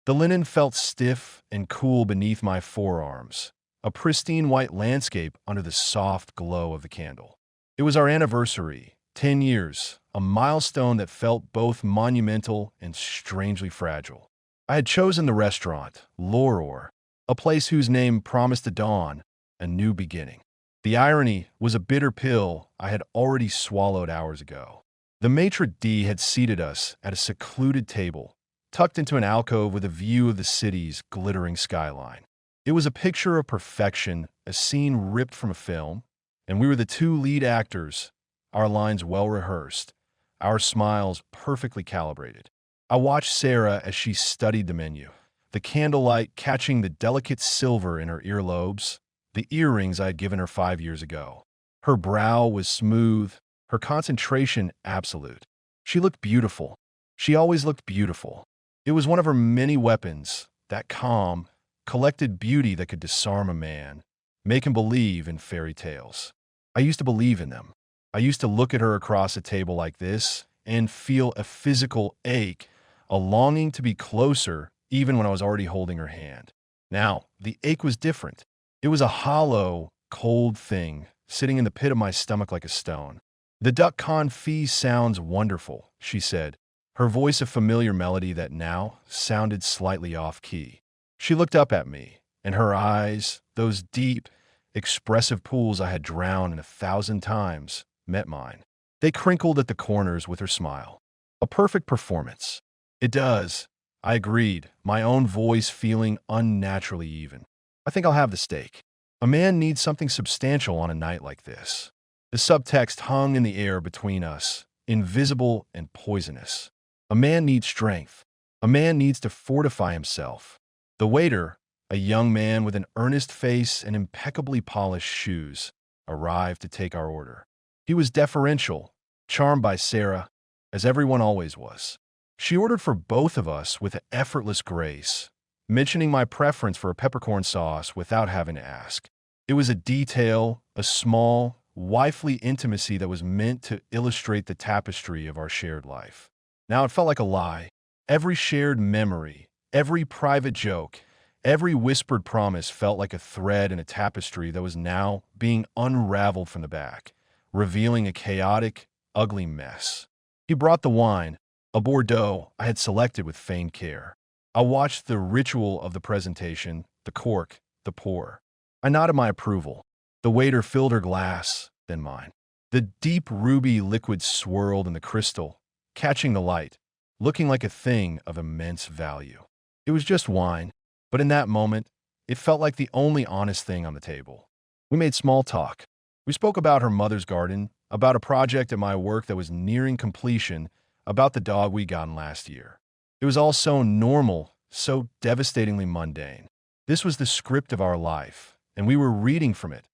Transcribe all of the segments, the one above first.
The linen felt stiff and cool beneath my forearms, a pristine white landscape under the soft glow of the candle. It was our anniversary, 10 years, a milestone that felt both monumental and strangely fragile. I had chosen the restaurant, Loror, a place whose name promised the dawn, a new beginning. The irony was a bitter pill I had already swallowed hours ago. The maitre d' had seated us at a secluded table, tucked into an alcove with a view of the city's glittering skyline. It was a picture of perfection, a scene ripped from a film, and we were the two lead actors, our lines well rehearsed, our smiles perfectly calibrated. I watched Sarah as she studied the menu, the candlelight catching the delicate silver in her earlobes, the earrings I had given her 5 years ago. Her brow was smooth, her concentration absolute. She looked beautiful. She always looked beautiful. It was one of her many weapons, that calm, collected beauty that could disarm a man, make him believe in fairy tales. I used to believe in them. I used to look at her across a table like this and feel a physical ache, a longing to be closer even when I was already holding her hand. Now, the ache was different. It was a hollow, cold thing sitting in the pit of my stomach like a stone. "The duck confit sounds wonderful," she said, her voice a familiar melody that now sounded slightly off-key. She looked up at me, and her eyes, those deep, expressive pools I had drowned in 1,000 times, met mine. They crinkled at the corners with her smile. A perfect performance. It does, I agreed, my own voice feeling unnaturally even. I think I'll have the steak. A man needs something substantial on a night like this. The subtext hung in the air between us, invisible and poisonous. A man needs strength. A man needs to fortify himself. The waiter, a young man with an earnest face and impeccably polished shoes, arrived to take our order. He was deferential, charmed by Sarah, as everyone always was. She ordered for both of us with effortless grace, mentioning my preference for a peppercorn sauce without having to ask. It was a detail, a small, wifely intimacy that was meant to illustrate the tapestry of our shared life. Now it felt like a lie. Every shared memory, every private joke, every whispered promise felt like a thread in a tapestry that was now being unraveled from the back, revealing a chaotic, ugly mess. He brought the wine, a Bordeaux I had selected with feigned care. I watched the ritual of the presentation, the cork, the pour. I nodded my approval. The waiter filled her glass, then mine. The deep ruby liquid swirled in the crystal, catching the light, looking like a thing of immense value. It was just wine, but in that moment, it felt like the only honest thing on the table. We made small talk. We spoke about her mother's garden, about a project at my work that was nearing completion, about the dog we gotten last year. It was all so normal, so devastatingly mundane. This was the script of our life, and we were reading from it,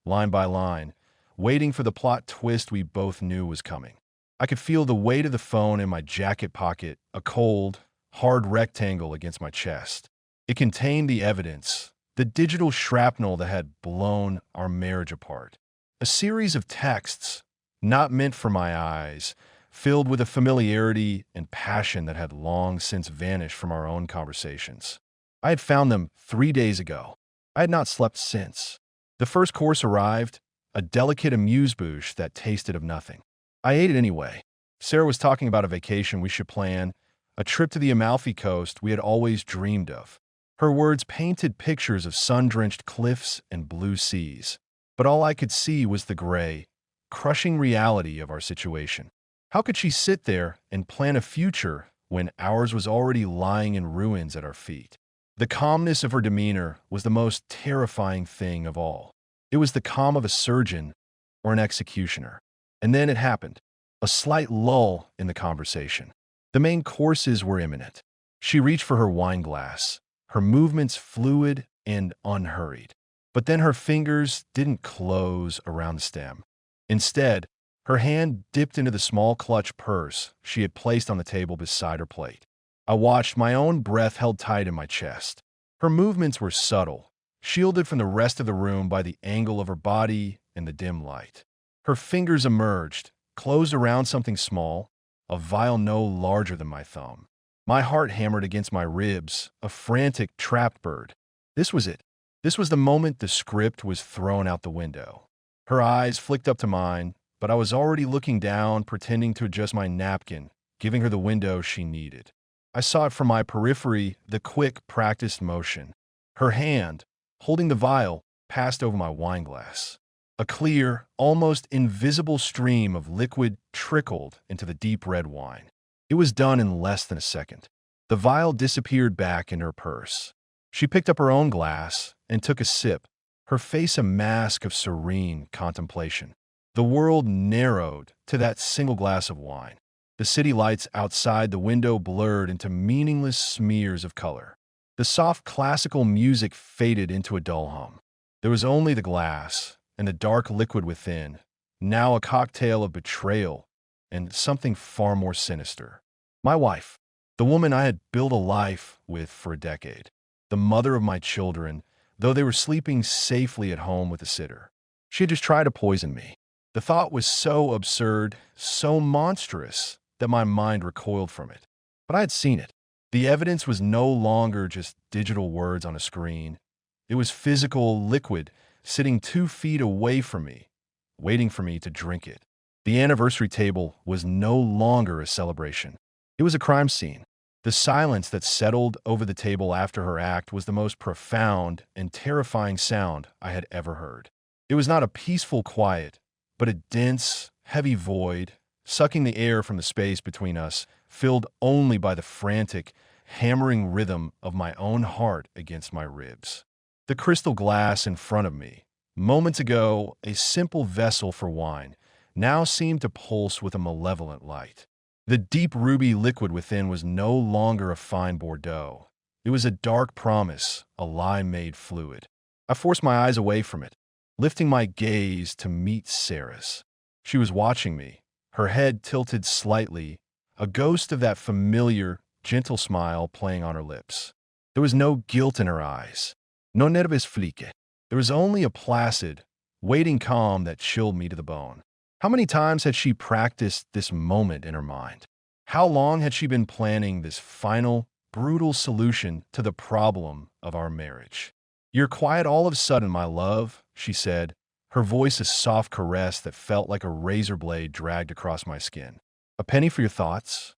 line by line, waiting for the plot twist we both knew was coming. I could feel the weight of the phone in my jacket pocket, a cold, hard rectangle against my chest. It contained the evidence, the digital shrapnel that had blown our marriage apart. A series of texts, not meant for my eyes, filled with a familiarity and passion that had long since vanished from our own conversations. I had found them 3 days ago. I had not slept since. The first course arrived, a delicate amuse-bouche that tasted of nothing. I ate it anyway. Sarah was talking about a vacation we should plan, a trip to the Amalfi Coast we had always dreamed of. Her words painted pictures of sun-drenched cliffs and blue seas. But all I could see was the gray, crushing reality of our situation. How could she sit there and plan a future when ours was already lying in ruins at our feet? The calmness of her demeanor was the most terrifying thing of all. It was the calm of a surgeon or an executioner. And then it happened. A slight lull in the conversation. The main courses were imminent. She reached for her wine glass, her movements fluid and unhurried. But then her fingers didn't close around the stem. Instead, her hand dipped into the small clutch purse she had placed on the table beside her plate. I watched, my own breath held tight in my chest. Her movements were subtle, shielded from the rest of the room by the angle of her body and the dim light. Her fingers emerged, closed around something small, a vial no larger than my thumb. My heart hammered against my ribs, a frantic trapped bird. This was it. This was the moment the script was thrown out the window. Her eyes flicked up to mine, but I was already looking down, pretending to adjust my napkin, giving her the window she needed. I saw it from my periphery, the quick, practiced motion. Her hand, holding the vial, passed over my wineglass. A clear, almost invisible stream of liquid trickled into the deep red wine. It was done in less than a second. The vial disappeared back in her purse. She picked up her own glass and took a sip, her face a mask of serene contemplation. The world narrowed to that single glass of wine. The city lights outside the window blurred into meaningless smears of color. The soft classical music faded into a dull hum. There was only the glass and the dark liquid within, now a cocktail of betrayal and something far more sinister. My wife, the woman I had built a life with for a decade, the mother of my children, though they were sleeping safely at home with a sitter. She had just tried to poison me. The thought was so absurd, so monstrous, that my mind recoiled from it. But I had seen it. The evidence was no longer just digital words on a screen. It was physical liquid sitting 2 feet away from me, waiting for me to drink it. The anniversary table was no longer a celebration. It was a crime scene. The silence that settled over the table after her act was the most profound and terrifying sound I had ever heard. It was not a peaceful quiet, but a dense, heavy void, sucking the air from the space between us, filled only by the frantic, hammering rhythm of my own heart against my ribs. The crystal glass in front of me, moments ago a simple vessel for wine, now seemed to pulse with a malevolent light. The deep ruby liquid within was no longer a fine Bordeaux. It was a dark promise, a lie made fluid. I forced my eyes away from it, lifting my gaze to meet Sarah's. She was watching me, her head tilted slightly, a ghost of that familiar, gentle smile playing on her lips. There was no guilt in her eyes. No nervous flique. There was only a placid, waiting calm that chilled me to the bone. How many times had she practiced this moment in her mind? How long had she been planning this final, brutal solution to the problem of our marriage? "You're quiet all of a sudden, my love," she said, her voice a soft caress that felt like a razor blade dragged across my skin. "A penny for your thoughts?"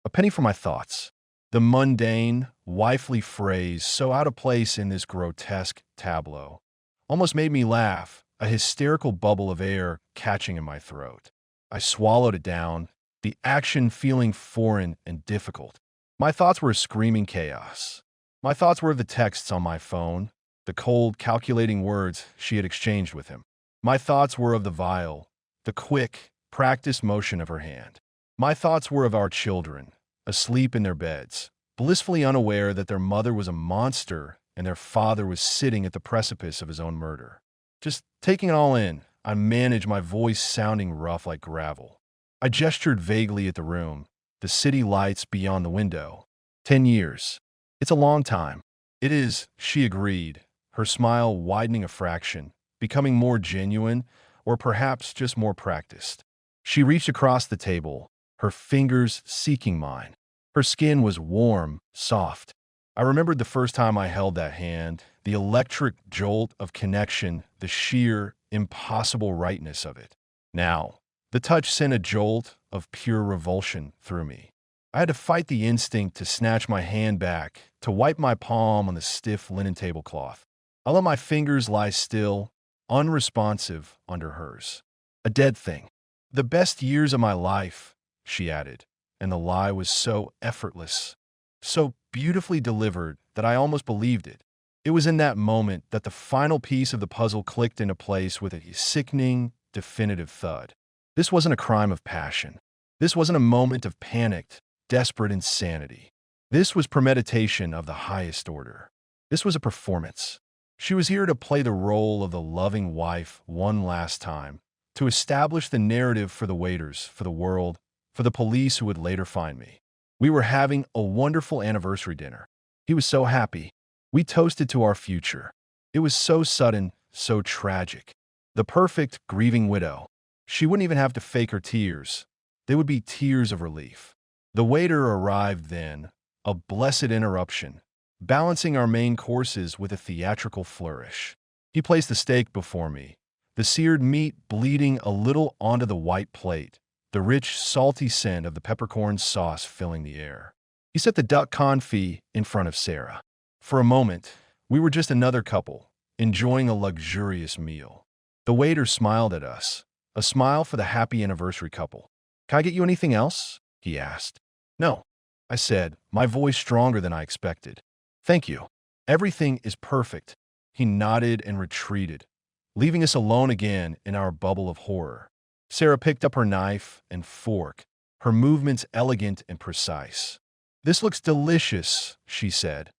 "A penny for my thoughts." The mundane, wifely phrase, so out of place in this grotesque tableau, almost made me laugh, a hysterical bubble of air catching in my throat. I swallowed it down, the action feeling foreign and difficult. My thoughts were a screaming chaos. My thoughts were of the texts on my phone, the cold, calculating words she had exchanged with him. My thoughts were of the vial, the quick, practiced motion of her hand. My thoughts were of our children, asleep in their beds, blissfully unaware that their mother was a monster and their father was sitting at the precipice of his own murder. Just taking it all in, I managed, my voice sounding rough like gravel. I gestured vaguely at the room, the city lights beyond the window. 10 years. It's a long time. It is, she agreed, her smile widening a fraction, becoming more genuine, or perhaps just more practiced. She reached across the table, her fingers seeking mine. Her skin was warm, soft. I remembered the first time I held that hand, the electric jolt of connection, the sheer, impossible rightness of it. Now, the touch sent a jolt of pure revulsion through me. I had to fight the instinct to snatch my hand back, to wipe my palm on the stiff linen tablecloth. I let my fingers lie still, unresponsive under hers. A dead thing. "The best years of my life," she added, and the lie was so effortless, so beautifully delivered that I almost believed it. It was in that moment that the final piece of the puzzle clicked into place with a sickening, definitive thud. This wasn't a crime of passion. This wasn't a moment of panicked, desperate insanity. This was premeditation of the highest order. This was a performance. She was here to play the role of the loving wife one last time, to establish the narrative for the waiters, for the world, for the police who would later find me. We were having a wonderful anniversary dinner. He was so happy. We toasted to our future. It was so sudden, so tragic. The perfect grieving widow. She wouldn't even have to fake her tears. They would be tears of relief. The waiter arrived then, a blessed interruption, balancing our main courses with a theatrical flourish. He placed the steak before me, the seared meat bleeding a little onto the white plate, the rich, salty scent of the peppercorn sauce filling the air. He set the duck confit in front of Sarah. For a moment, we were just another couple, enjoying a luxurious meal. The waiter smiled at us, a smile for the happy anniversary couple. "Can I get you anything else?" he asked. "No," I said, my voice stronger than I expected. "Thank you. Everything is perfect." He nodded and retreated, leaving us alone again in our bubble of horror. Sarah picked up her knife and fork, her movements elegant and precise. "This looks delicious," she said,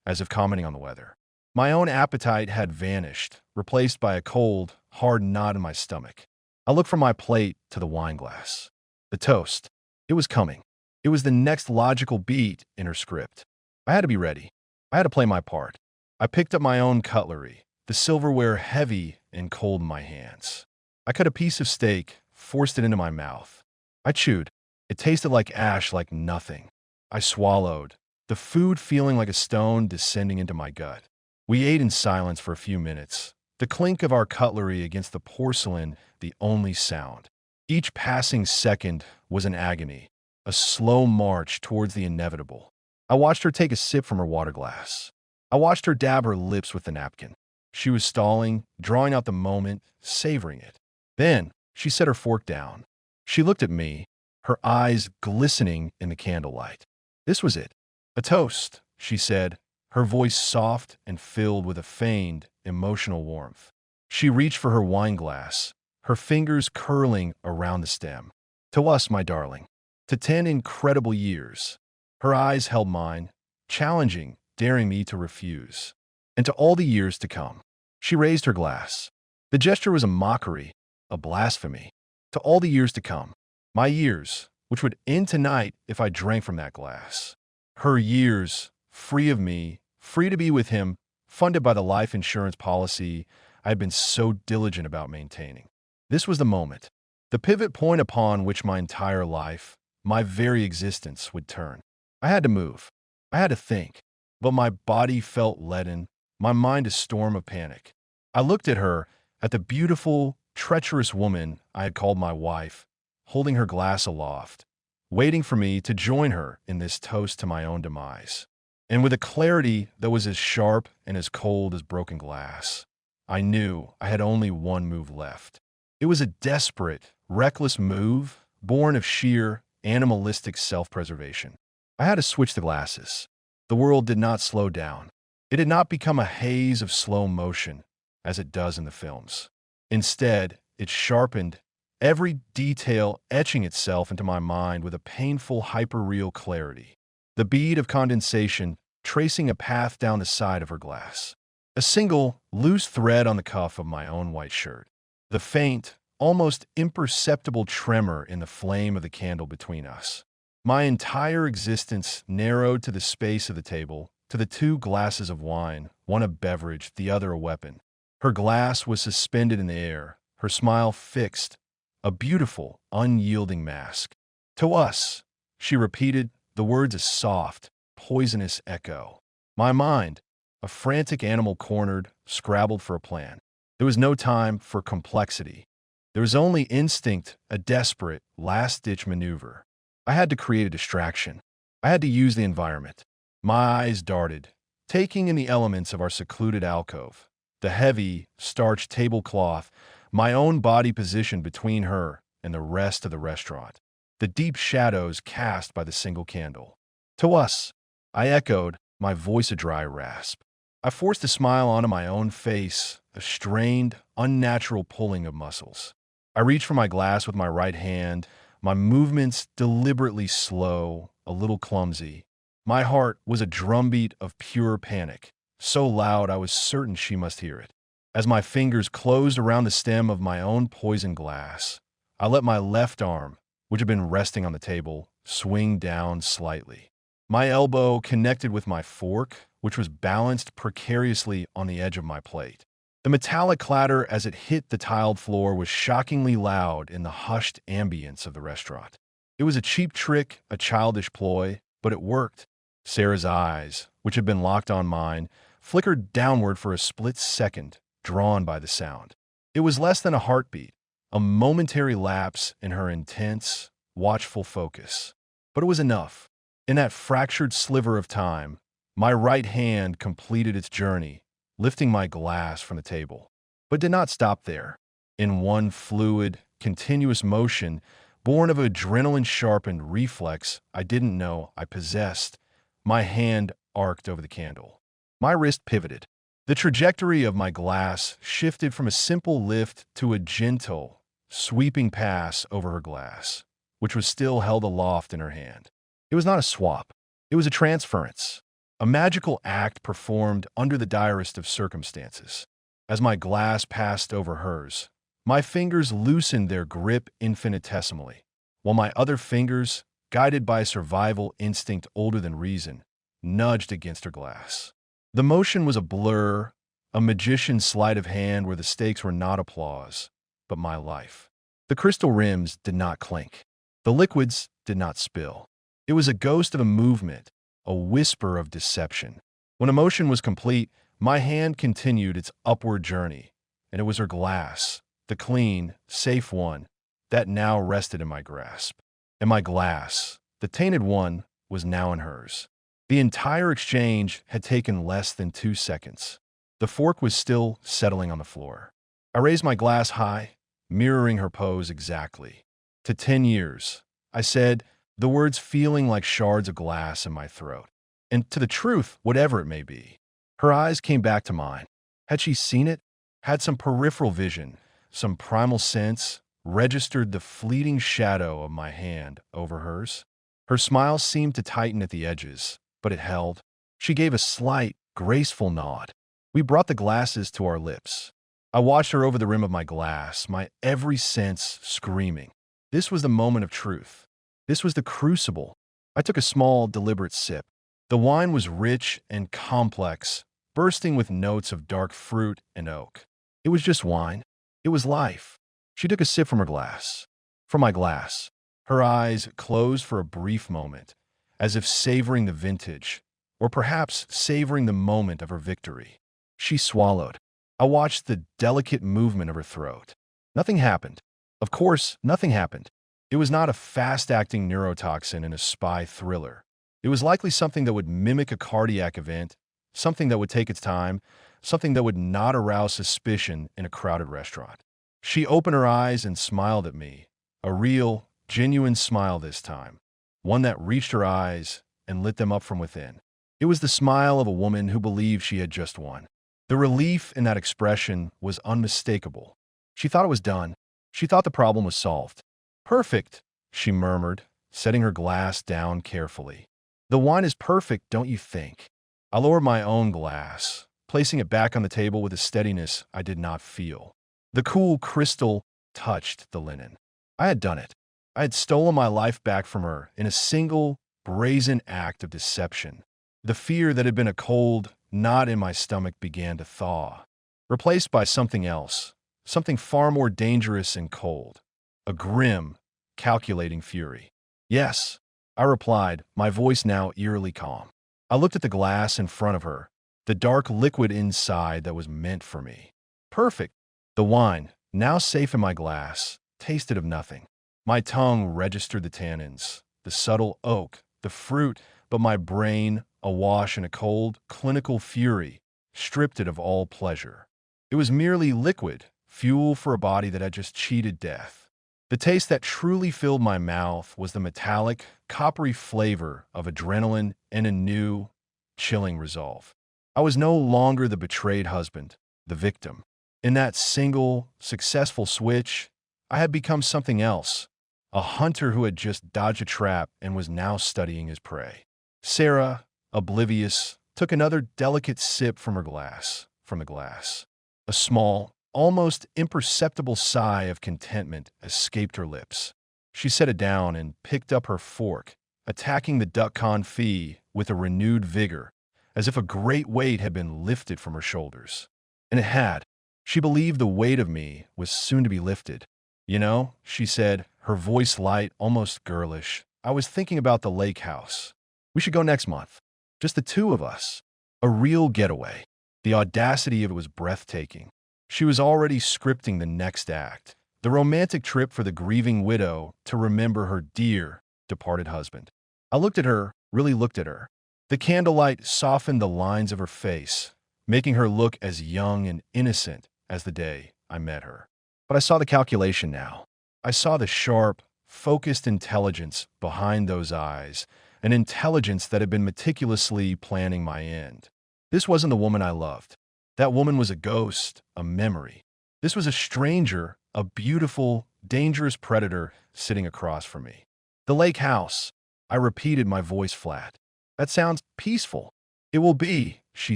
as if commenting on the weather. My own appetite had vanished, replaced by a cold, hard knot in my stomach. I looked from my plate to the wine glass. The toast. It was coming. It was the next logical beat in her script. I had to be ready. I had to play my part. I picked up my own cutlery, the silverware heavy and cold in my hands. I cut a piece of steak, forced it into my mouth. I chewed. It tasted like ash, like nothing. I swallowed, the food feeling like a stone descending into my gut. We ate in silence for a few minutes, the clink of our cutlery against the porcelain the only sound. Each passing second was an agony, a slow march towards the inevitable. I watched her take a sip from her water glass. I watched her dab her lips with the napkin. She was stalling, drawing out the moment, savoring it. Then she set her fork down. She looked at me, her eyes glistening in the candlelight. This was it. "A toast," she said, her voice soft and filled with a feigned, emotional warmth. She reached for her wine glass, her fingers curling around the stem. "To us, my darling. To 10 incredible years." Her eyes held mine, challenging, daring me to refuse. "And to all the years to come." She raised her glass. The gesture was a mockery, a blasphemy. To all the years to come. My years, which would end tonight if I drank from that glass. Her years, free of me, free to be with him, funded by the life insurance policy I had been so diligent about maintaining. This was the moment, the pivot point upon which my entire life, my very existence, would turn. I had to move. I had to think. But my body felt leaden, my mind a storm of panic. I looked at her, at the beautiful, treacherous woman I had called my wife, holding her glass aloft, waiting for me to join her in this toast to my own demise. And with a clarity that was as sharp and as cold as broken glass, I knew I had only one move left. It was a desperate, reckless move, born of sheer, animalistic self-preservation. I had to switch the glasses. The world did not slow down. It did not become a haze of slow motion, as it does in the films. Instead, it sharpened, every detail etching itself into my mind with a painful, hyper-real clarity. The bead of condensation tracing a path down the side of her glass. A single, loose thread on the cuff of my own white shirt. The faint, almost imperceptible tremor in the flame of the candle between us. My entire existence narrowed to the space of the table, to the 2 glasses of wine, one a beverage, the other a weapon. Her glass was suspended in the air, her smile fixed, a beautiful, unyielding mask. "To us," she repeated, the words a soft, poisonous echo. My mind, a frantic animal cornered, scrabbled for a plan. There was no time for complexity. There was only instinct, a desperate, last-ditch maneuver. I had to create a distraction. I had to use the environment. My eyes darted, taking in the elements of our secluded alcove, the heavy, starched tablecloth, my own body positioned between her and the rest of the restaurant, the deep shadows cast by the single candle. "To us," I echoed, my voice a dry rasp. I forced a smile onto my own face, a strained, unnatural pulling of muscles. I reached for my glass with my right hand, my movements deliberately slow, a little clumsy. My heart was a drumbeat of pure panic, so loud I was certain she must hear it. As my fingers closed around the stem of my own poison glass, I let my left arm, which had been resting on the table, swing down slightly. My elbow connected with my fork, which was balanced precariously on the edge of my plate. The metallic clatter as it hit the tiled floor was shockingly loud in the hushed ambience of the restaurant. It was a cheap trick, a childish ploy, but it worked. Sarah's eyes, which had been locked on mine, flickered downward for a split second, drawn by the sound. It was less than a heartbeat, a momentary lapse in her intense, watchful focus. But it was enough. In that fractured sliver of time, my right hand completed its journey, lifting my glass from the table. But did not stop there. In one fluid, continuous motion, born of adrenaline-sharpened reflex I didn't know I possessed, my hand arced over the candle. My wrist pivoted. The trajectory of my glass shifted from a simple lift to a gentle, sweeping pass over her glass, which was still held aloft in her hand. It was not a swap. It was a transference, a magical act performed under the direst of circumstances. As my glass passed over hers, my fingers loosened their grip infinitesimally, while my other fingers, guided by a survival instinct older than reason, nudged against her glass. The motion was a blur, a magician's sleight of hand where the stakes were not applause, but my life. The crystal rims did not clink. The liquids did not spill. It was a ghost of a movement, a whisper of deception. When emotion was complete, my hand continued its upward journey, and it was her glass, the clean, safe one, that now rested in my grasp. And my glass, the tainted one, was now in hers. The entire exchange had taken less than 2 seconds. The fork was still settling on the floor. I raised my glass high, mirroring her pose exactly. To 10 years, I said, the words feeling like shards of glass in my throat. And to the truth, whatever it may be. Her eyes came back to mine. Had she seen it? Had some peripheral vision, some primal sense, registered the fleeting shadow of my hand over hers? Her smile seemed to tighten at the edges, but it held. She gave a slight, graceful nod. We brought the glasses to our lips. I watched her over the rim of my glass, my every sense screaming. This was the moment of truth. This was the crucible. I took a small, deliberate sip. The wine was rich and complex, bursting with notes of dark fruit and oak. It was just wine. It was life. She took a sip from her glass. From my glass. Her eyes closed for a brief moment, as if savoring the vintage, or perhaps savoring the moment of her victory. She swallowed. I watched the delicate movement of her throat. Nothing happened. Of course, nothing happened. It was not a fast-acting neurotoxin in a spy thriller. It was likely something that would mimic a cardiac event, something that would take its time, something that would not arouse suspicion in a crowded restaurant. She opened her eyes and smiled at me, a real, genuine smile this time, one that reached her eyes and lit them up from within. It was the smile of a woman who believed she had just won. The relief in that expression was unmistakable. She thought it was done. She thought the problem was solved. Perfect, she murmured, setting her glass down carefully. The wine is perfect, don't you think? I lowered my own glass, placing it back on the table with a steadiness I did not feel. The cool crystal touched the linen. I had done it. I had stolen my life back from her in a single, brazen act of deception. The fear that had been a cold knot in my stomach began to thaw, replaced by something else, something far more dangerous and cold. A grim, calculating fury. Yes, I replied, my voice now eerily calm. I looked at the glass in front of her, the dark liquid inside that was meant for me. Perfect. The wine, now safe in my glass, tasted of nothing. My tongue registered the tannins, the subtle oak, the fruit, but my brain, awash in a cold, clinical fury, stripped it of all pleasure. It was merely liquid, fuel for a body that had just cheated death. The taste that truly filled my mouth was the metallic, coppery flavor of adrenaline and a new, chilling resolve. I was no longer the betrayed husband, the victim. In that single, successful switch, I had become something else, a hunter who had just dodged a trap and was now studying his prey. Sarah, oblivious, took another delicate sip from the glass. A small, almost imperceptible sigh of contentment escaped her lips. She set it down and picked up her fork, attacking the duck confit with a renewed vigor, as if a great weight had been lifted from her shoulders. And it had. She believed the weight of me was soon to be lifted. You know, she said, her voice light, almost girlish, I was thinking about the lake house. We should go next month. Just the two of us. A real getaway. The audacity of it was breathtaking. She was already scripting the next act, the romantic trip for the grieving widow to remember her dear, departed husband. I looked at her, really looked at her. The candlelight softened the lines of her face, making her look as young and innocent as the day I met her. But I saw the calculation now. I saw the sharp, focused intelligence behind those eyes, an intelligence that had been meticulously planning my end. This wasn't the woman I loved. That woman was a ghost, a memory. This was a stranger, a beautiful, dangerous predator sitting across from me. The lake house. I repeated, my voice flat. That sounds peaceful. It will be, she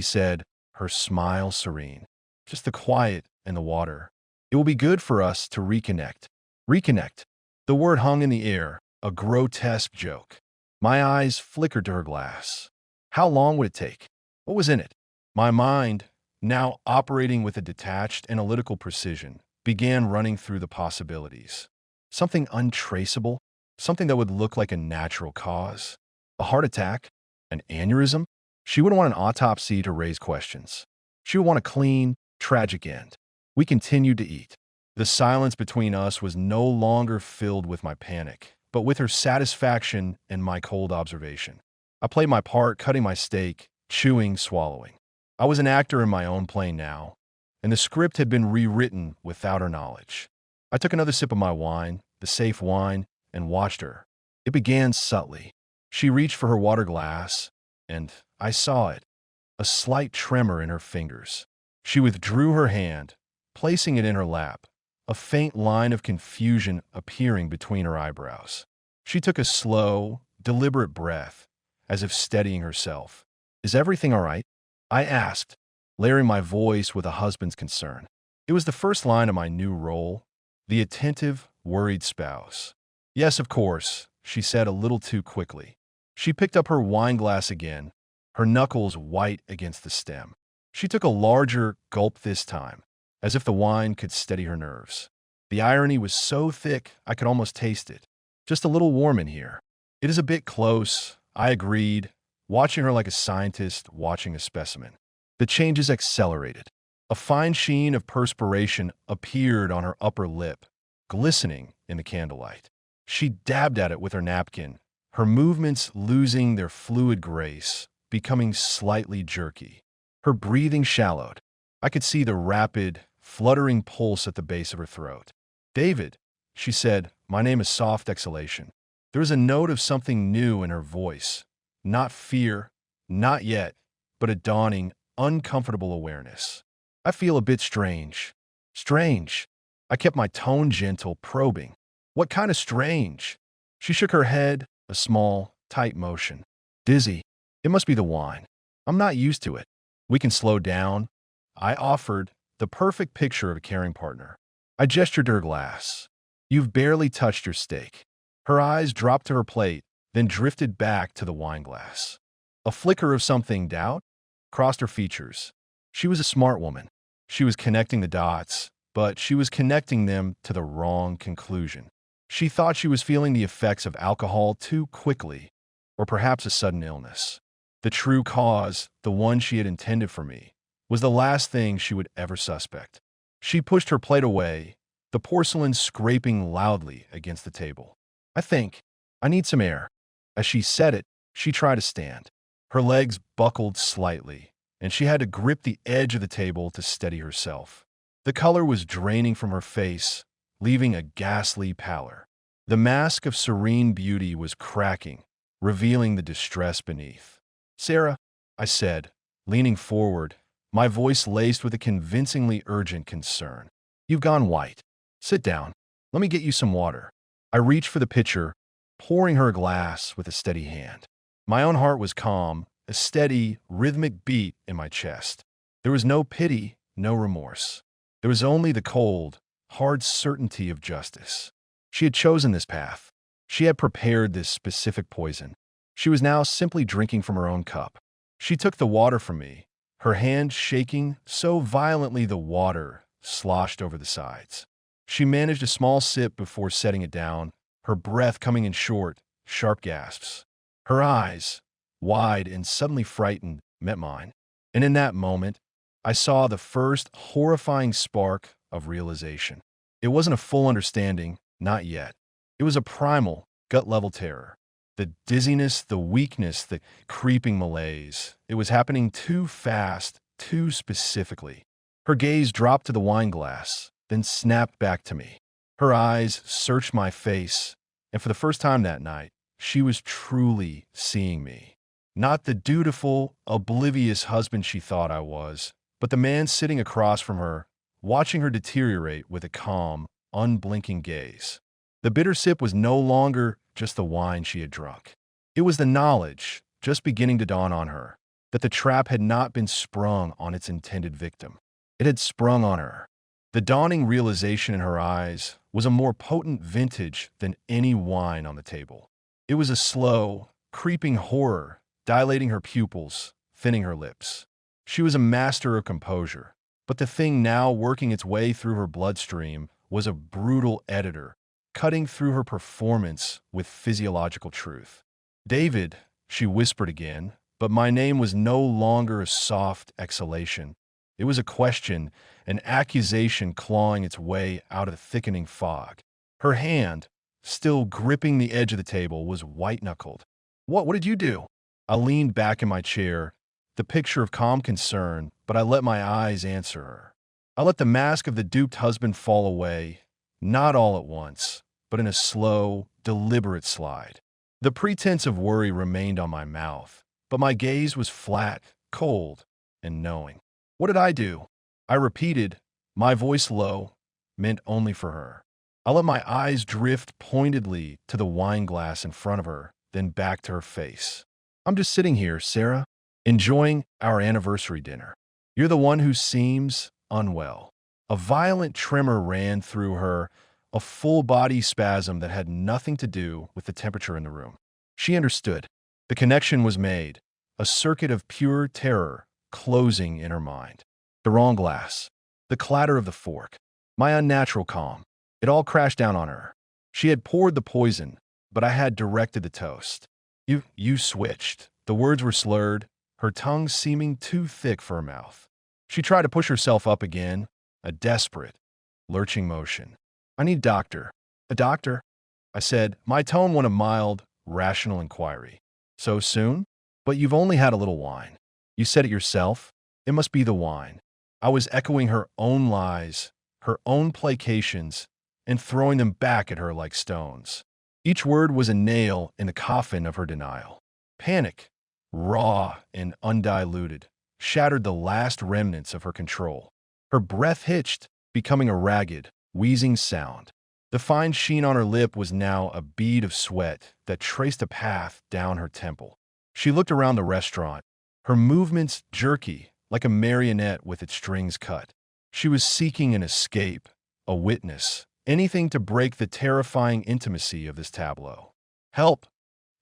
said, her smile serene. Just the quiet and the water. It will be good for us to reconnect. Reconnect. The word hung in the air, a grotesque joke. My eyes flickered to her glass. How long would it take? What was in it? My mind, now operating with a detached, analytical precision, began running through the possibilities. Something untraceable, something that would look like a natural cause. A heart attack? An aneurysm? She wouldn't want an autopsy to raise questions. She would want a clean, tragic end. We continued to eat. The silence between us was no longer filled with my panic, but with her satisfaction and my cold observation. I played my part, cutting my steak, chewing, swallowing. I was an actor in my own play now, and the script had been rewritten without her knowledge. I took another sip of my wine, the safe wine, and watched her. It began subtly. She reached for her water glass, and I saw it, a slight tremor in her fingers. She withdrew her hand, placing it in her lap, a faint line of confusion appearing between her eyebrows. She took a slow, deliberate breath, as if steadying herself. Is everything all right? I asked, layering my voice with a husband's concern. It was the first line of my new role, the attentive, worried spouse. Yes, of course, she said a little too quickly. She picked up her wine glass again, her knuckles white against the stem. She took a larger gulp this time, as if the wine could steady her nerves. The irony was so thick I could almost taste it. Just a little warm in here. It is a bit close, I agreed, watching her like a scientist watching a specimen. The changes accelerated. A fine sheen of perspiration appeared on her upper lip, glistening in the candlelight. She dabbed at it with her napkin, her movements losing their fluid grace, becoming slightly jerky. Her breathing shallowed. I could see the rapid, fluttering pulse at the base of her throat. David, she said, my name is soft exhalation. There was a note of something new in her voice. Not fear, not yet, but a dawning, uncomfortable awareness. I feel a bit strange. Strange. I kept my tone gentle, probing. What kind of strange? She shook her head, a small, tight motion. Dizzy. It must be the wine. I'm not used to it. We can slow down. I offered, the perfect picture of a caring partner. I gestured to her glass. You've barely touched your steak. Her eyes dropped to her plate, then drifted back to the wine glass. A flicker of something doubt crossed her features. She was a smart woman. She was connecting the dots, but she was connecting them to the wrong conclusion. She thought she was feeling the effects of alcohol too quickly, or perhaps a sudden illness. The true cause, the one she had intended for me, was the last thing she would ever suspect. She pushed her plate away, the porcelain scraping loudly against the table. I need some air. As she said it, she tried to stand. Her legs buckled slightly, and she had to grip the edge of the table to steady herself. The color was draining from her face, leaving a ghastly pallor. The mask of serene beauty was cracking, revealing the distress beneath. Sarah, I said, leaning forward, my voice laced with a convincingly urgent concern. You've gone white. Sit down. Let me get you some water. I reached for the pitcher, pouring her a glass with a steady hand. My own heart was calm, a steady, rhythmic beat in my chest. There was no pity, no remorse. There was only the cold, hard certainty of justice. She had chosen this path. She had prepared this specific poison. She was now simply drinking from her own cup. She took the water from me, her hand shaking so violently the water sloshed over the sides. She managed a small sip before setting it down, her breath coming in short, sharp gasps. Her eyes, wide and suddenly frightened, met mine. And in that moment, I saw the first horrifying spark of realization. It wasn't a full understanding, not yet. It was a primal, gut-level terror. The dizziness, the weakness, the creeping malaise. It was happening too fast, too specifically. Her gaze dropped to the wine glass, then snapped back to me. Her eyes searched my face, and for the first time that night, she was truly seeing me. Not the dutiful, oblivious husband she thought I was, but the man sitting across from her, watching her deteriorate with a calm, unblinking gaze. The bitter sip was no longer just the wine she had drunk. It was the knowledge, just beginning to dawn on her, that the trap had not been sprung on its intended victim. It had sprung on her. The dawning realization in her eyes was a more potent vintage than any wine on the table. It was a slow, creeping horror, dilating her pupils, thinning her lips. She was a master of composure, but the thing now working its way through her bloodstream was a brutal editor, cutting through her performance with physiological truth. David, she whispered again, but my name was no longer a soft exhalation. It was a question, an accusation clawing its way out of the thickening fog. Her hand, still gripping the edge of the table, was white-knuckled. What did you do?" I leaned back in my chair, the picture of calm concern, but I let my eyes answer her. I let the mask of the duped husband fall away, not all at once, but in a slow, deliberate slide. The pretense of worry remained on my mouth, but my gaze was flat, cold, and knowing. "What did I do?" I repeated, my voice low, meant only for her. I let my eyes drift pointedly to the wine glass in front of her, then back to her face. "I'm just sitting here, Sarah, enjoying our anniversary dinner. You're the one who seems unwell." A violent tremor ran through her, a full-body spasm that had nothing to do with the temperature in the room. She understood. The connection was made, a circuit of pure terror closing in her mind. The wrong glass, the clatter of the fork, my unnatural calm. It all crashed down on her. She had poured the poison, but I had directed the toast. You switched." The words were slurred, her tongue seeming too thick for her mouth. She tried to push herself up again, a desperate, lurching motion. "I need a doctor." "A doctor?" I said, my tone one of mild, rational inquiry. "So soon? But you've only had a little wine. You said it yourself. It must be the wine." I was echoing her own lies, her own placations, and throwing them back at her like stones. Each word was a nail in the coffin of her denial. Panic, raw and undiluted, shattered the last remnants of her control. Her breath hitched, becoming a ragged, wheezing sound. The fine sheen on her lip was now a bead of sweat that traced a path down her temple. She looked around the restaurant, her movements jerky, like a marionette with its strings cut. She was seeking an escape, a witness, anything to break the terrifying intimacy of this tableau. "Help!"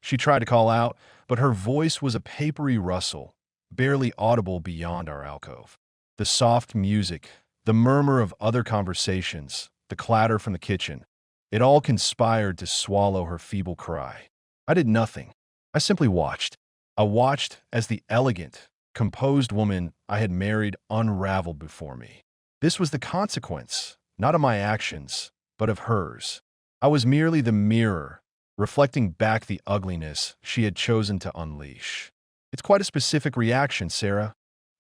She tried to call out, but her voice was a papery rustle, barely audible beyond our alcove. The soft music, the murmur of other conversations, the clatter from the kitchen, it all conspired to swallow her feeble cry. I did nothing. I simply watched. I watched as the elegant, composed woman I had married unraveled before me. This was the consequence, not of my actions, but of hers. I was merely the mirror, reflecting back the ugliness she had chosen to unleash. "It's quite a specific reaction, Sarah,"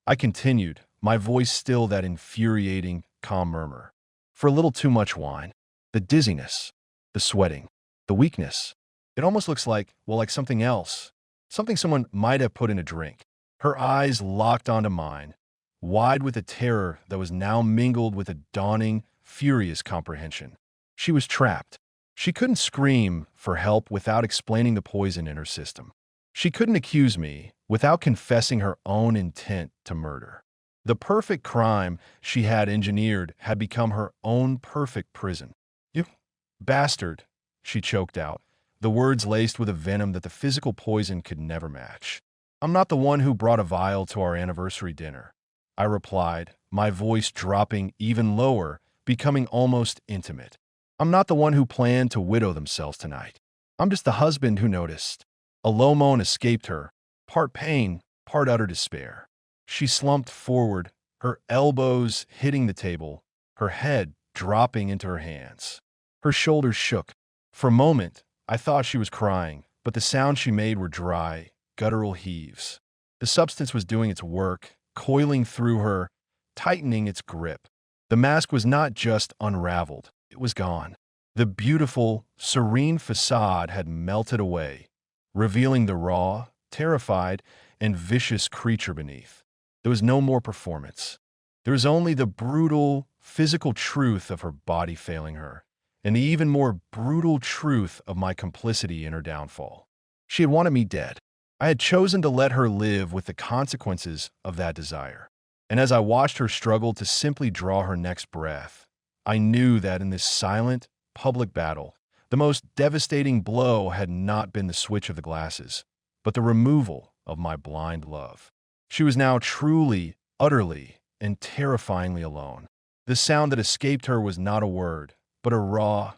I continued, my voice still that infuriating, calm murmur. "For a little too much wine. The dizziness, the sweating, the weakness. It almost looks like something else, something someone might have put in a drink." Her eyes locked onto mine, wide with a terror that was now mingled with a dawning, furious comprehension. She was trapped. She couldn't scream for help without explaining the poison in her system. She couldn't accuse me without confessing her own intent to murder. The perfect crime she had engineered had become her own perfect prison. "You bastard," she choked out, the words laced with a venom that the physical poison could never match. "I'm not the one who brought a vial to our anniversary dinner," I replied, my voice dropping even lower, becoming almost intimate. "I'm not the one who planned to widow themselves tonight. I'm just the husband who noticed." A low moan escaped her, part pain, part utter despair. She slumped forward, her elbows hitting the table, her head dropping into her hands. Her shoulders shook. For a moment, I thought she was crying, but the sounds she made were dry, guttural heaves. The substance was doing its work, coiling through her, tightening its grip. The mask was not just unraveled, it was gone. The beautiful, serene facade had melted away, revealing the raw, terrified, and vicious creature beneath. There was no more performance. There was only the brutal, physical truth of her body failing her, and the even more brutal truth of my complicity in her downfall. She had wanted me dead. I had chosen to let her live with the consequences of that desire. And as I watched her struggle to simply draw her next breath, I knew that in this silent, public battle, the most devastating blow had not been the switch of the glasses, but the removal of my blind love. She was now truly, utterly, and terrifyingly alone. The sound that escaped her was not a word, but a raw,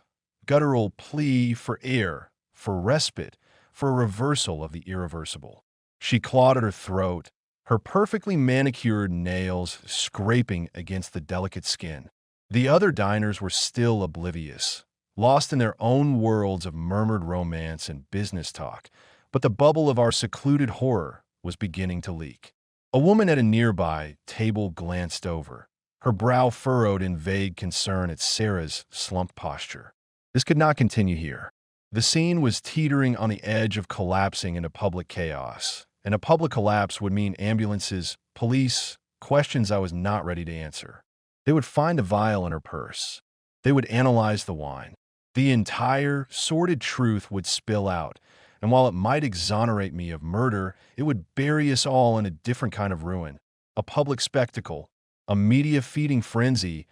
guttural plea for air, for respite, for a reversal of the irreversible. She clawed at her throat, her perfectly manicured nails scraping against the delicate skin. The other diners were still oblivious, lost in their own worlds of murmured romance and business talk, but the bubble of our secluded horror was beginning to leak. A woman at a nearby table glanced over, her brow furrowed in vague concern at Sarah's slumped posture. This could not continue here. The scene was teetering on the edge of collapsing into public chaos, and a public collapse would mean ambulances, police, questions I was not ready to answer. They would find a vial in her purse. They would analyze the wine. The entire, sordid truth would spill out, and while it might exonerate me of murder, it would bury us all in a different kind of ruin. A public spectacle, a media-feeding frenzy,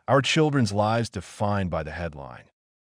our children's lives defined by the headline.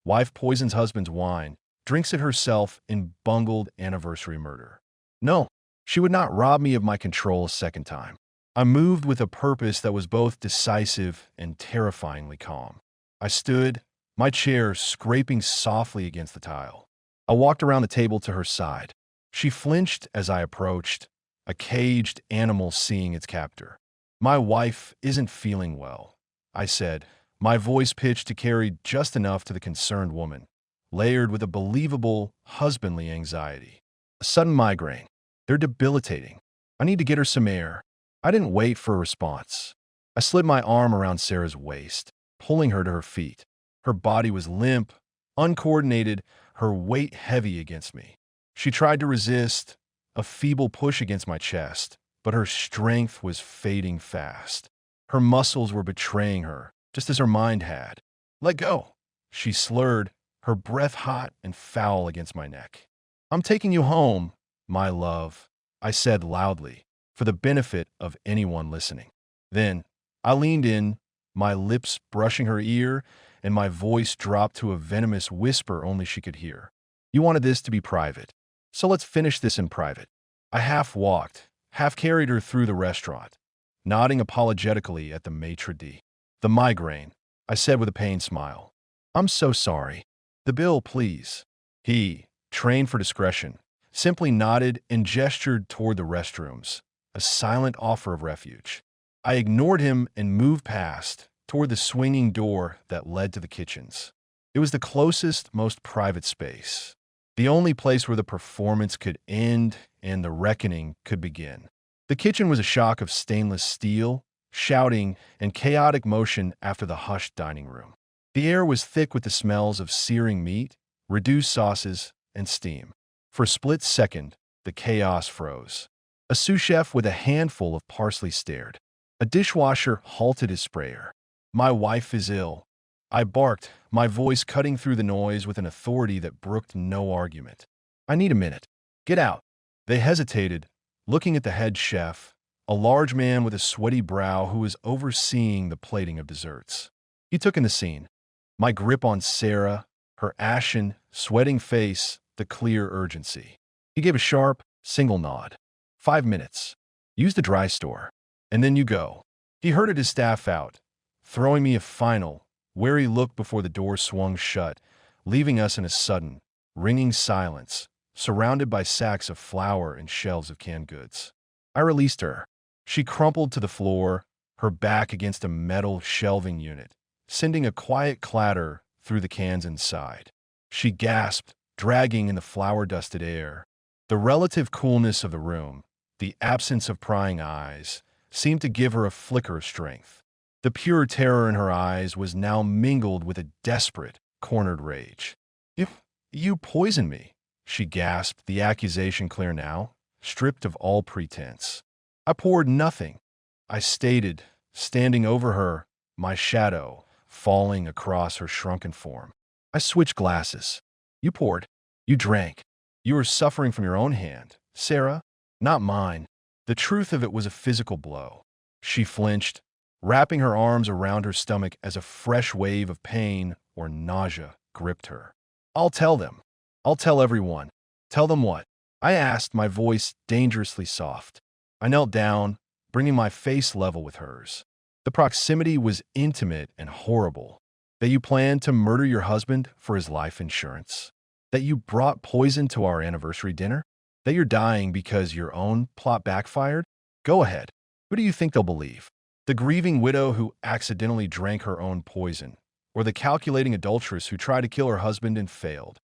Wife poisons husband's wine, drinks it herself in bungled anniversary murder. No, she would not rob me of my control a second time. I moved with a purpose that was both decisive and terrifyingly calm. I stood, my chair scraping softly against the tile. I walked around the table to her side. She flinched as I approached, a caged animal seeing its captor. "My wife isn't feeling well," I said, my voice pitched to carry just enough to the concerned woman, layered with a believable, husbandly anxiety. "A sudden migraine. They're debilitating. I need to get her some air." I didn't wait for a response. I slid my arm around Sarah's waist, pulling her to her feet. Her body was limp, uncoordinated, her weight heavy against me. She tried to resist, a feeble push against my chest, but her strength was fading fast. Her muscles were betraying her, just as her mind had. "Let go," she slurred, her breath hot and foul against my neck. "I'm taking you home, my love," I said loudly, for the benefit of anyone listening. Then I leaned in, my lips brushing her ear, and my voice dropped to a venomous whisper only she could hear. "You wanted this to be private, so let's finish this in private." I half walked, half carried her through the restaurant, nodding apologetically at the maitre d'. "The migraine," I said with a pained smile. "I'm so sorry. The bill, please." He, trained for discretion, simply nodded and gestured toward the restrooms, a silent offer of refuge. I ignored him and moved past, toward the swinging door that led to the kitchens. It was the closest, most private space, the only place where the performance could end and the reckoning could begin. The kitchen was a shock of stainless steel, shouting, and chaotic motion after the hushed dining room. The air was thick with the smells of searing meat, reduced sauces, and steam. For a split second, the chaos froze. A sous chef with a handful of parsley stared. A dishwasher halted his sprayer. "My wife is ill," I barked, my voice cutting through the noise with an authority that brooked no argument. "I need a minute. Get out." They hesitated, looking at the head chef, a large man with a sweaty brow who was overseeing the plating of desserts. He took in the scene. My grip on Sarah, her ashen, sweating face, the clear urgency. He gave a sharp, single nod. 5 minutes. Use the dry store. And then you go." He herded his staff out, throwing me a final, wary look before the door swung shut, leaving us in a sudden, ringing silence, surrounded by sacks of flour and shelves of canned goods. I released her. She crumpled to the floor, her back against a metal shelving unit, sending a quiet clatter through the cans inside. She gasped, dragging in the flour-dusted air. The relative coolness of the room, the absence of prying eyes, seemed to give her a flicker of strength. The pure terror in her eyes was now mingled with a desperate, cornered rage. You poisoned me," she gasped, the accusation clear now, stripped of all pretense. "I poured nothing," I stated, standing over her, my shadow falling across her shrunken form. "I switched glasses. You poured. You drank. You were suffering from your own hand, Sarah, not mine." The truth of it was a physical blow. She flinched, wrapping her arms around her stomach as a fresh wave of pain or nausea gripped her. "I'll tell them. I'll tell everyone." "Tell them what?" I asked, my voice dangerously soft. I knelt down, bringing my face level with hers. The proximity was intimate and horrible. "That you planned to murder your husband for his life insurance? That you brought poison to our anniversary dinner? That you're dying because your own plot backfired? Go ahead. Who do you think they'll believe? The grieving widow who accidentally drank her own poison, or the calculating adulteress who tried to kill her husband and failed?"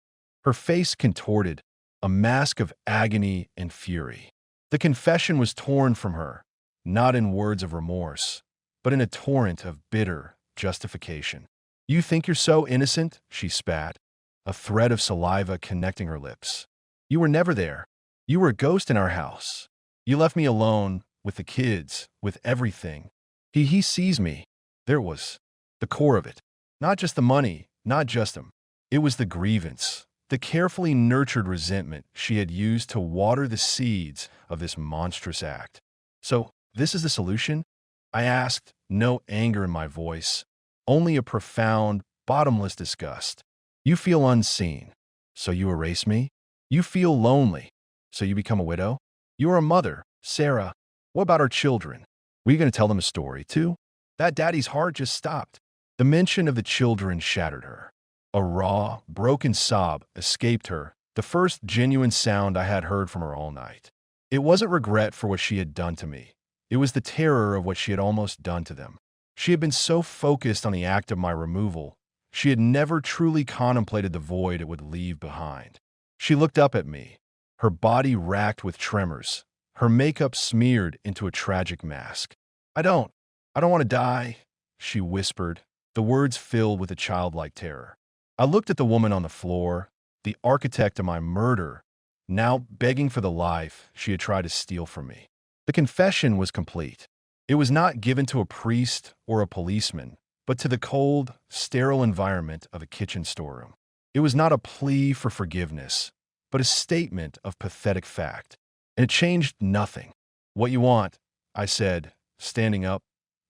Her face contorted, a mask of agony and fury. The confession was torn from her, not in words of remorse, but in a torrent of bitter justification. "You think you're so innocent?" she spat, a thread of saliva connecting her lips. "You were never there. You were a ghost in our house. You left me alone, with the kids, with everything. He sees me." There was the core of it. Not just the money, not just him. It was the grievance, the carefully nurtured resentment she had used to water the seeds of this monstrous act. "So, this is the solution?" I asked, no anger in my voice, only a profound, bottomless disgust. "You feel unseen, so you erase me? You feel lonely, so you become a widow? You are a mother, Sarah. What about our children? Were you going to tell them a story, too?" That daddy's heart just stopped. The mention of the children shattered her. A raw, broken sob escaped her, the first genuine sound I had heard from her all night. It wasn't regret for what she had done to me. It was the terror of what she had almost done to them. She had been so focused on the act of my removal, she had never truly contemplated the void it would leave behind. She looked up at me, her body racked with tremors, her makeup smeared into a tragic mask. I don't want to die," she whispered, the words filled with a childlike terror. I looked at the woman on the floor, the architect of my murder, now begging for the life she had tried to steal from me. The confession was complete. It was not given to a priest or a policeman, but to the cold, sterile environment of a kitchen storeroom. It was not a plea for forgiveness, but a statement of pathetic fact. And it changed nothing. "What you want," I said, standing up,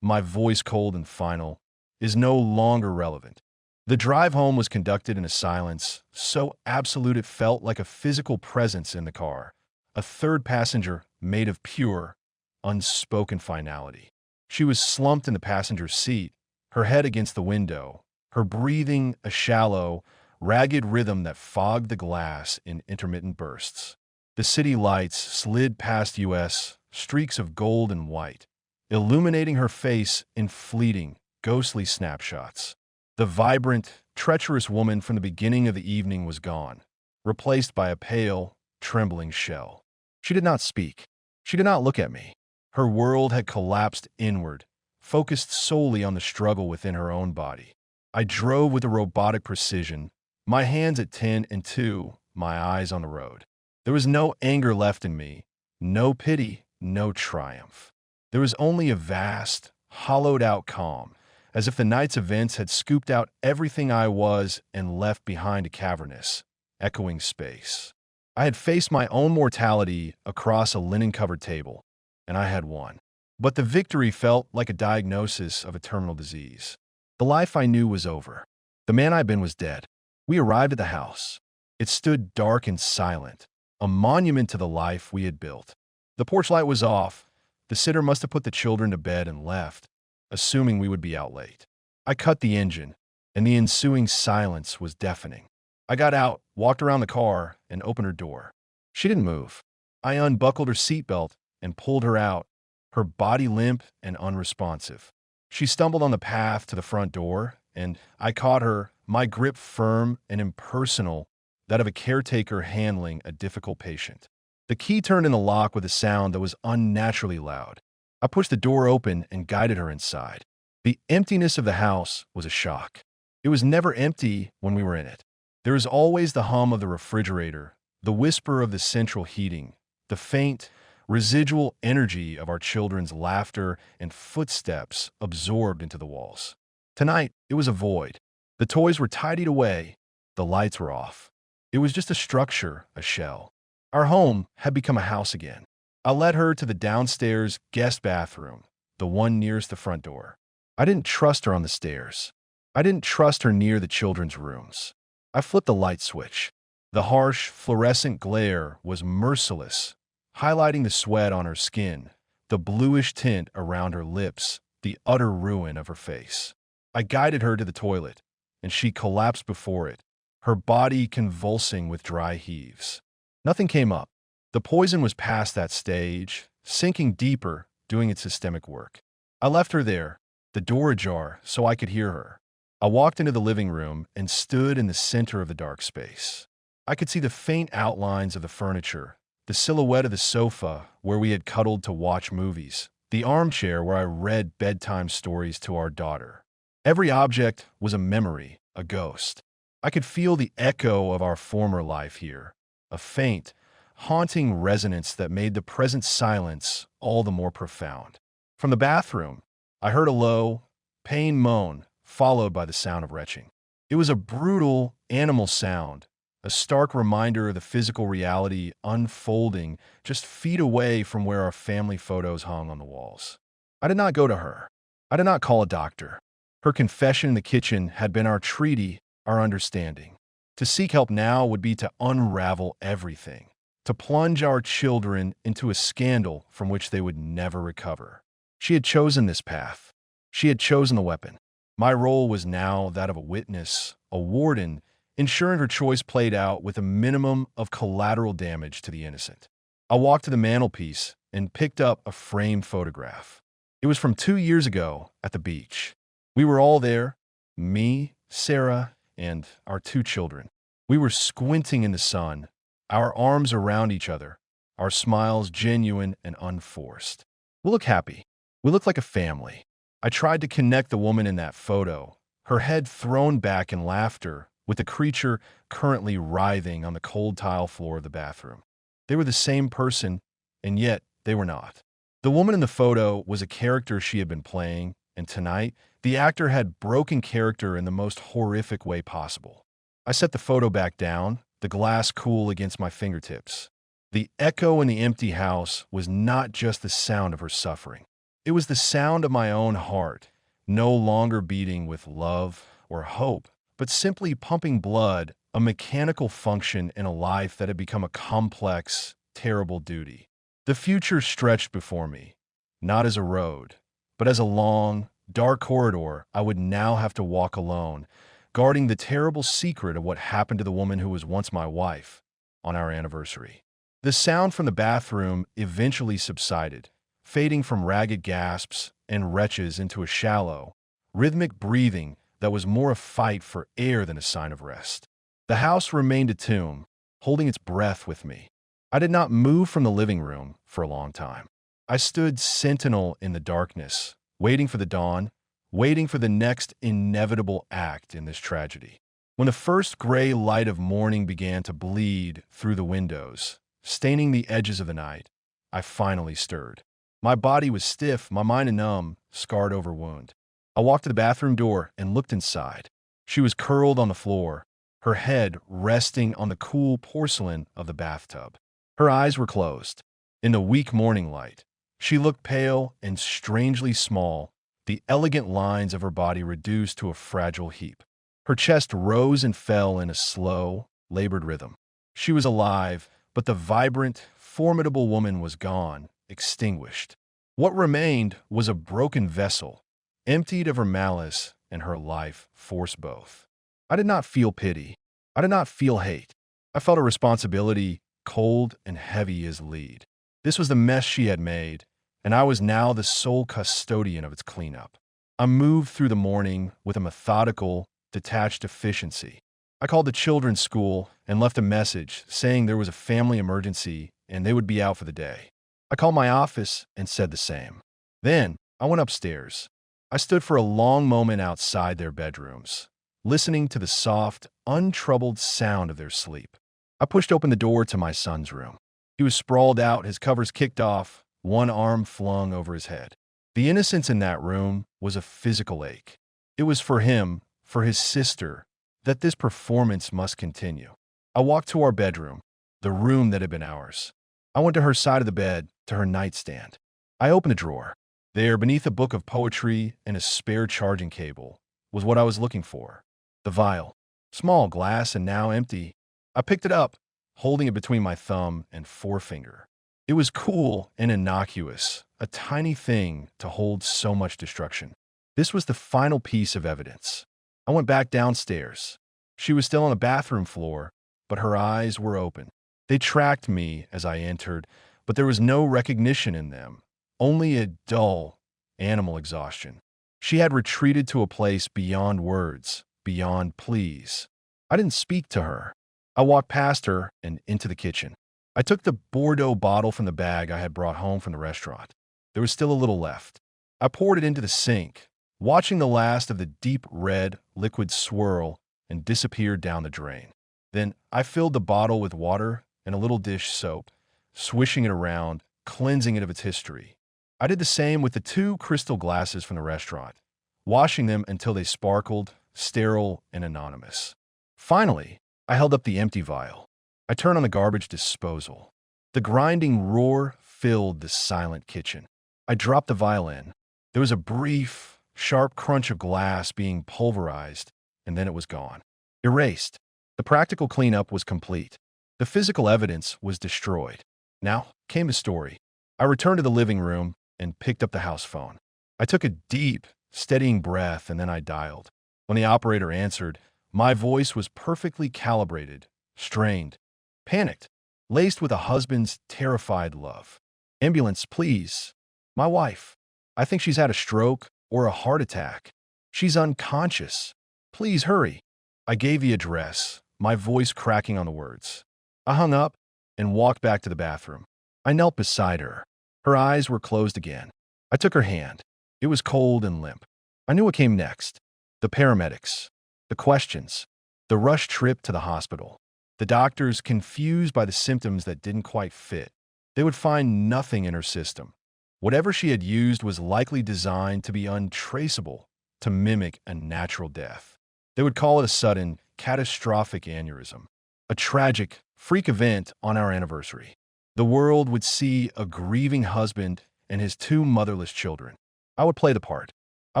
my voice cold and final, "is no longer relevant." The drive home was conducted in a silence so absolute it felt like a physical presence in the car, a third passenger made of pure, unspoken finality. She was slumped in the passenger seat, her head against the window, her breathing a shallow, ragged rhythm that fogged the glass in intermittent bursts. The city lights slid past us, streaks of gold and white, illuminating her face in fleeting, ghostly snapshots. The vibrant, treacherous woman from the beginning of the evening was gone, replaced by a pale, trembling shell. She did not speak. She did not look at me. Her world had collapsed inward, focused solely on the struggle within her own body. I drove with a robotic precision, my hands at 10 and 2, my eyes on the road. There was no anger left in me, no pity, no triumph. There was only a vast, hollowed-out calm, as if the night's events had scooped out everything I was and left behind a cavernous, echoing space. I had faced my own mortality across a linen-covered table, and I had won. But the victory felt like a diagnosis of a terminal disease. The life I knew was over. The man I'd been was dead. We arrived at the house. It stood dark and silent, a monument to the life we had built. The porch light was off. The sitter must have put the children to bed and left, assuming we would be out late. I cut the engine, and the ensuing silence was deafening. I got out, walked around the car, and opened her door. She didn't move. I unbuckled her seatbelt and pulled her out, her body limp and unresponsive. She stumbled on the path to the front door, and I caught her, my grip firm and impersonal, that of a caretaker handling a difficult patient. The key turned in the lock with a sound that was unnaturally loud. I pushed the door open and guided her inside. The emptiness of the house was a shock. It was never empty when we were in it. There was always the hum of the refrigerator, the whisper of the central heating, the faint, residual energy of our children's laughter and footsteps absorbed into the walls. Tonight, it was a void. The toys were tidied away. The lights were off. It was just a structure, a shell. Our home had become a house again. I led her to the downstairs guest bathroom, the one nearest the front door. I didn't trust her on the stairs. I didn't trust her near the children's rooms. I flipped the light switch. The harsh, fluorescent glare was merciless, highlighting the sweat on her skin, the bluish tint around her lips, the utter ruin of her face. I guided her to the toilet, and she collapsed before it, her body convulsing with dry heaves. Nothing came up. The poison was past that stage, sinking deeper, doing its systemic work. I left her there, the door ajar, so I could hear her. I walked into the living room and stood in the center of the dark space. I could see the faint outlines of the furniture, the silhouette of the sofa where we had cuddled to watch movies, the armchair where I read bedtime stories to our daughter. Every object was a memory, a ghost. I could feel the echo of our former life here, a faint, haunting resonance that made the present silence all the more profound. From the bathroom, I heard a low, pained moan, followed by the sound of retching. It was a brutal, animal sound, a stark reminder of the physical reality unfolding just feet away from where our family photos hung on the walls. I did not go to her. I did not call a doctor. Her confession in the kitchen had been our treaty, our understanding. To seek help now would be to unravel everything, to plunge our children into a scandal from which they would never recover. She had chosen this path. She had chosen the weapon. My role was now that of a witness, a warden, ensuring her choice played out with a minimum of collateral damage to the innocent. I walked to the mantelpiece and picked up a framed photograph. It was from 2 years ago at the beach. We were all there, me, Sarah, and our 2 children. We were squinting in the sun, our arms around each other, our smiles genuine and unforced. We look happy. We look like a family. I tried to connect the woman in that photo, her head thrown back in laughter, with the creature currently writhing on the cold tile floor of the bathroom. They were the same person, and yet they were not. The woman in the photo was a character she had been playing, and tonight, the actor had broken character in the most horrific way possible. I set the photo back down, the glass cool against my fingertips. The echo in the empty house was not just the sound of her suffering. It was the sound of my own heart, no longer beating with love or hope, but simply pumping blood, a mechanical function in a life that had become a complex, terrible duty. The future stretched before me, not as a road, but as a long, dark corridor I would now have to walk alone, guarding the terrible secret of what happened to the woman who was once my wife on our anniversary. The sound from the bathroom eventually subsided, fading from ragged gasps and retches into a shallow, rhythmic breathing that was more a fight for air than a sign of rest. The house remained a tomb, holding its breath with me. I did not move from the living room for a long time. I stood sentinel in the darkness, waiting for the dawn, waiting for the next inevitable act in this tragedy. When the first gray light of morning began to bleed through the windows, staining the edges of the night, I finally stirred. My body was stiff, my mind a numb, scarred-over wound. I walked to the bathroom door and looked inside. She was curled on the floor, her head resting on the cool porcelain of the bathtub. Her eyes were closed. In the weak morning light, she looked pale and strangely small, the elegant lines of her body reduced to a fragile heap. Her chest rose and fell in a slow, labored rhythm. She was alive, but the vibrant, formidable woman was gone, extinguished. What remained was a broken vessel, emptied of her malice, and her life forced both. I did not feel pity. I did not feel hate. I felt a responsibility cold and heavy as lead. This was the mess she had made, and I was now the sole custodian of its cleanup. I moved through the morning with a methodical, detached efficiency. I called the children's school and left a message saying there was a family emergency and they would be out for the day. I called my office and said the same. Then I went upstairs. I stood for a long moment outside their bedrooms, listening to the soft, untroubled sound of their sleep. I pushed open the door to my son's room. He was sprawled out, his covers kicked off, one arm flung over his head. The innocence in that room was a physical ache. It was for him, for his sister, that this performance must continue. I walked to our bedroom, the room that had been ours. I went to her side of the bed, to her nightstand. I opened a drawer. There, beneath a book of poetry and a spare charging cable, was what I was looking for. The vial. Small glass and now empty. I picked it up, holding it between my thumb and forefinger. It was cool and innocuous, a tiny thing to hold so much destruction. This was the final piece of evidence. I went back downstairs. She was still on the bathroom floor, but her eyes were open. They tracked me as I entered, but there was no recognition in them, only a dull, animal exhaustion. She had retreated to a place beyond words, beyond pleas. I didn't speak to her. I walked past her and into the kitchen. I took the Bordeaux bottle from the bag I had brought home from the restaurant. There was still a little left. I poured it into the sink, watching the last of the deep red liquid swirl and disappear down the drain. Then I filled the bottle with water and a little dish soap, swishing it around, cleansing it of its history. I did the same with the 2 crystal glasses from the restaurant, washing them until they sparkled, sterile and anonymous. Finally, I held up the empty vial. I turned on the garbage disposal. The grinding roar filled the silent kitchen. I dropped the vial in. There was a brief, sharp crunch of glass being pulverized, and then it was gone. Erased. The practical cleanup was complete. The physical evidence was destroyed. Now came the story. I returned to the living room and picked up the house phone. I took a deep, steadying breath and then I dialed. When the operator answered, my voice was perfectly calibrated, strained, panicked, laced with a husband's terrified love. Ambulance, please. My wife. I think she's had a stroke or a heart attack. She's unconscious. Please hurry. I gave the address, my voice cracking on the words. I hung up and walked back to the bathroom. I knelt beside her. Her eyes were closed again. I took her hand. It was cold and limp. I knew what came next. The paramedics. The questions. The rush trip to the hospital. The doctors confused by the symptoms that didn't quite fit. They would find nothing in her system. Whatever she had used was likely designed to be untraceable, to mimic a natural death. They would call it a sudden, catastrophic aneurysm. A tragic, freak event on our anniversary. The world would see a grieving husband and his 2 motherless children. I would play the part. I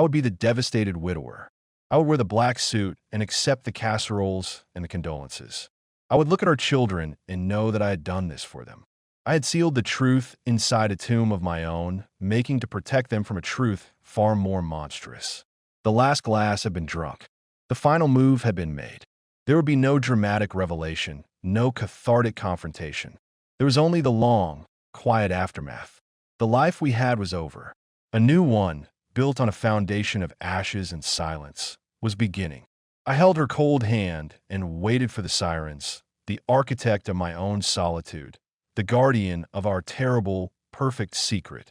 would be the devastated widower. I would wear the black suit and accept the casseroles and the condolences. I would look at our children and know that I had done this for them. I had sealed the truth inside a tomb of my own, making to protect them from a truth far more monstrous. The last glass had been drunk. The final move had been made. There would be no dramatic revelation, no cathartic confrontation. There was only the long, quiet aftermath. The life we had was over. A new one, built on a foundation of ashes and silence, was beginning. I held her cold hand and waited for the sirens, the architect of my own solitude, the guardian of our terrible, perfect secret.